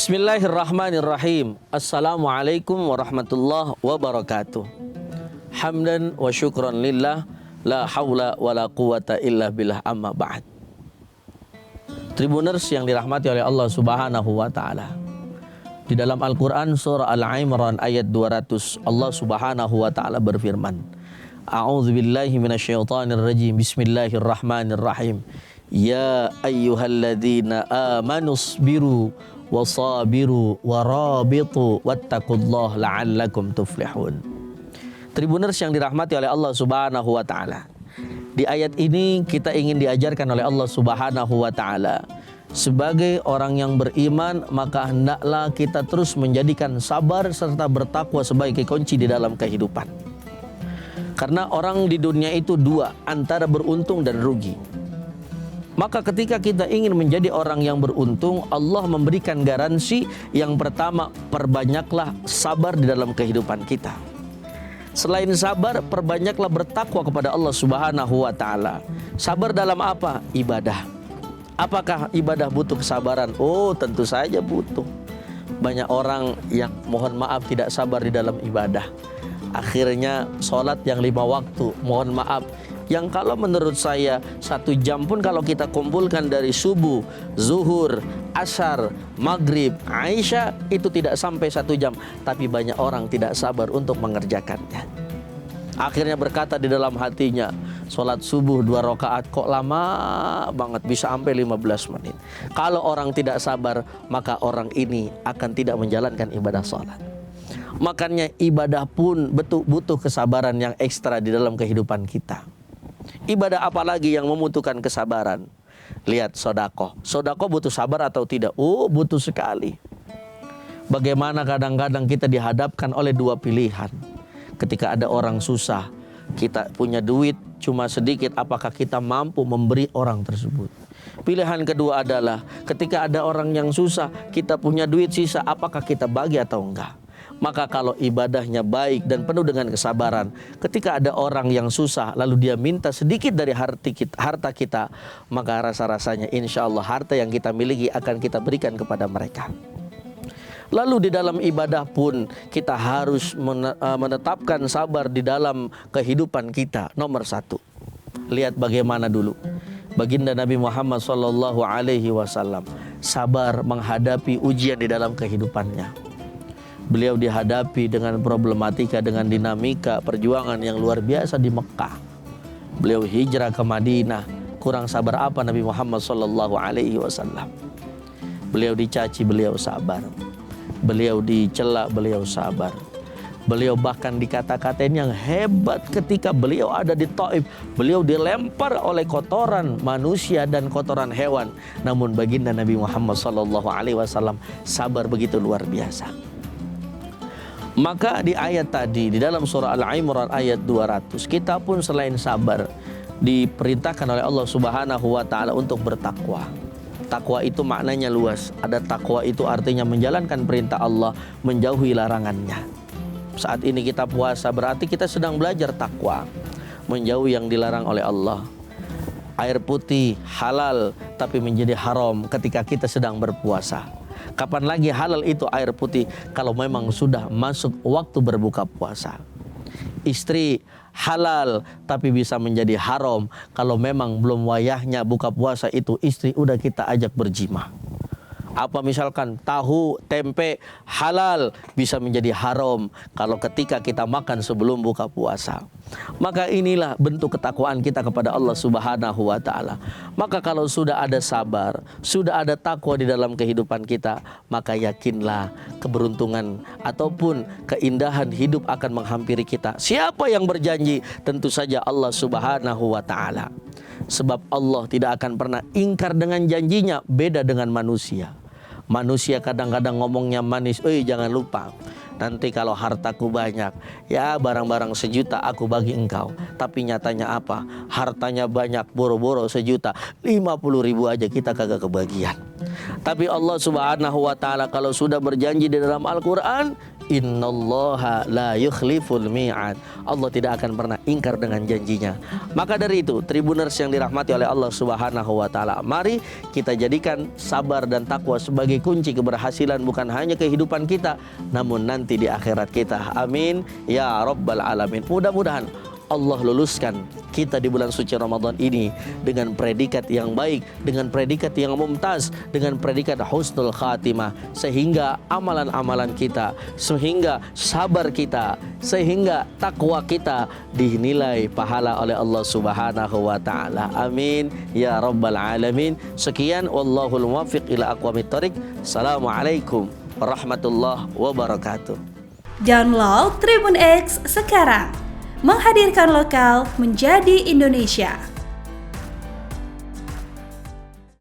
Bismillahirrahmanirrahim. Assalamualaikum warahmatullahi wabarakatuh. Hamdan wa syukran lillah, la haula wa la quwata illa billah, amma ba'd. Tribuners yang dirahmati oleh Allah Subhanahu wa taala. Di dalam Al-Qur'an surah Al-Imran ayat 200, Allah Subhanahu wa taala berfirman, A'udzubillahi minasyaitonir rajim. Bismillahirrahmanirrahim. Ya ayyuhalladzina amanu sabiru wasabiru warabitu wattaqullaha la'allakum tuflihun. Tribuners yang dirahmati oleh Allah Subhanahu wa taala. Di ayat ini kita ingin diajarkan oleh Allah Subhanahu wa taala, sebagai orang yang beriman maka hendaklah kita terus menjadikan sabar serta bertakwa sebagai kunci di dalam kehidupan. Karena orang di dunia itu dua, antara beruntung dan rugi. Maka ketika kita ingin menjadi orang yang beruntung, Allah memberikan garansi. Yang pertama, perbanyaklah sabar di dalam kehidupan kita. Selain sabar, perbanyaklah bertakwa kepada Allah Subhanahu wa taala. Sabar dalam apa? Ibadah. Apakah ibadah butuh kesabaran? Oh, tentu saja butuh. Banyak orang yang mohon maaf tidak sabar di dalam ibadah. Akhirnya sholat yang 5 waktu, mohon maaf, yang kalau menurut saya 1 jam pun kalau kita kumpulkan dari subuh, zuhur, asar, maghrib, Aisyah, itu tidak sampai 1 jam. Tapi banyak orang tidak sabar untuk mengerjakannya. Akhirnya berkata di dalam hatinya, sholat subuh 2 rakaat kok lama banget, bisa sampai 15 menit. Kalau orang tidak sabar, maka orang ini akan tidak menjalankan ibadah sholat. Makanya ibadah pun butuh kesabaran yang ekstra di dalam kehidupan kita. Ibadah apalagi yang membutuhkan kesabaran? Lihat sedekah. Sedekah butuh sabar atau tidak? Oh, butuh sekali. Bagaimana kadang-kadang kita dihadapkan oleh 2 pilihan. Ketika ada orang susah, kita punya duit cuma sedikit, apakah kita mampu memberi orang tersebut? Pilihan kedua adalah ketika ada orang yang susah, kita punya duit sisa, apakah kita bagi atau enggak? Maka kalau ibadahnya baik dan penuh dengan kesabaran, ketika ada orang yang susah lalu dia minta sedikit dari harta kita, maka rasa-rasanya insya Allah harta yang kita miliki akan kita berikan kepada mereka. Lalu di dalam ibadah pun kita harus menetapkan sabar di dalam kehidupan kita. Nomor 1, lihat bagaimana dulu baginda Nabi Muhammad SAW sabar menghadapi ujian di dalam kehidupannya. Beliau dihadapi dengan problematika, dengan dinamika perjuangan yang luar biasa di Mekah. Beliau hijrah ke Madinah. Kurang sabar apa Nabi Muhammad SAW? Beliau dicaci, beliau sabar. Beliau dicela, beliau sabar. Beliau bahkan dikata-katain yang hebat ketika beliau ada di Taif. Beliau dilempar oleh kotoran manusia dan kotoran hewan. Namun baginda Nabi Muhammad SAW sabar begitu luar biasa. Maka di ayat tadi, di dalam surah Al-Imran ayat 200, kita pun selain sabar diperintahkan oleh Allah Subhanahu wa taala untuk bertakwa. Takwa itu maknanya luas. Ada takwa itu artinya menjalankan perintah Allah, menjauhi larangannya. Saat ini kita puasa, berarti kita sedang belajar takwa, menjauhi yang dilarang oleh Allah. Air putih halal tapi menjadi haram ketika kita sedang berpuasa. Kapan lagi halal itu air putih? Kalau memang sudah masuk waktu berbuka puasa. Istri halal tapi bisa menjadi haram kalau memang belum wayahnya buka puasa, itu istri udah kita ajak berjima. Apa misalkan tahu, tempe halal bisa menjadi haram kalau ketika kita makan sebelum buka puasa. Maka inilah bentuk ketakwaan kita kepada Allah Subhanahu wa taala. Maka kalau sudah ada sabar, sudah ada takwa di dalam kehidupan kita, maka yakinlah keberuntungan ataupun keindahan hidup akan menghampiri kita. Siapa yang berjanji? Tentu saja Allah Subhanahu wa taala. Sebab Allah tidak akan pernah ingkar dengan janjinya, beda dengan manusia. Manusia kadang-kadang ngomongnya manis, jangan lupa, nanti kalau hartaku banyak, ya barang-barang 1 juta aku bagi engkau. Tapi nyatanya apa? Hartanya banyak, boro-boro 1 juta, 50.000 aja kita kagak kebagian. Tapi Allah Subhanahu wa taala kalau sudah berjanji di dalam Al-Quran, Innallaha la yukhliful mi'ad. Allah tidak akan pernah ingkar dengan janjinya. Maka dari itu, Tribuners yang dirahmati oleh Allah Subhanahu wa taala, mari kita jadikan sabar dan takwa sebagai kunci keberhasilan bukan hanya kehidupan kita, namun nanti di akhirat kita. Amin ya rabbal alamin. Mudah-mudahan Allah luluskan kita di bulan suci Ramadan ini dengan predikat yang baik, dengan predikat yang mumtaz, dengan predikat husnul khatimah, sehingga amalan-amalan kita, sehingga sabar kita, sehingga takwa kita dinilai pahala oleh Allah Subhanahu wa taala. Amin ya rabbal alamin. Sekian, wallahul muwaffiq ila aqwamit thoriq. Assalamualaikum warahmatullahi wabarakatuh. Download Tribun X sekarang. Menghadirkan lokal menjadi Indonesia.